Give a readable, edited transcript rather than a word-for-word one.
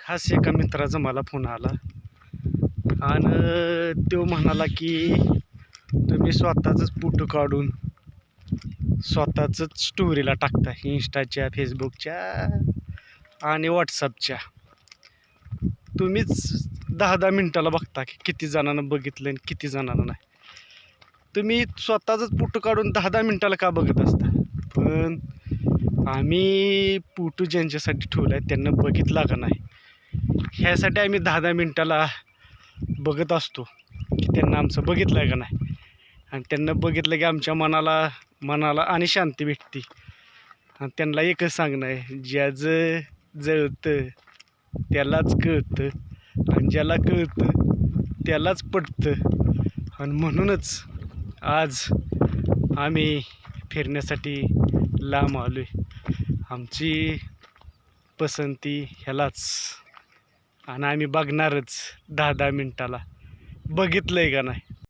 खास एका मित्राचा मला फोन आला आणि तो म्हणाला की तुम्ही स्वतःच फोटो काढून स्वतःच स्टोरीला टाकता इंस्टाच्या, फेसबुकच्या आणि व्हॉट्सअपच्या. तुम्हीच 10-10 मिनिटाला बघता की किती जणांना बघितलं आणि किती जणांना नाही. तुम्ही स्वतःच फोटो काढून 10-10 मिनिटाला का बघत असता? पण आम्ही फोटो ज्यांच्यासाठी ठेवला आहे त्यांना बघितला का नाही ह्यासाठी आम्ही 10-10 मिनिटाला बघत असतो की त्यांना आमचं बघितलं आहे का नाही. आणि त्यांना बघितलं की आमच्या मनाला आणि शांती भेटते. आणि त्यांना एकच सांगणं आहे, ज्याचं जळतं त्यालाच कळतं आणि ज्याला कळतं त्यालाच पटतं. आणि म्हणूनच आज आम्ही फिरण्यासाठी लांब आलो आहे. आमची पसंती ह्यालाच आणि आम्ही बघणारच 10-10 मिनिटाला बघितलं आहे का नाही.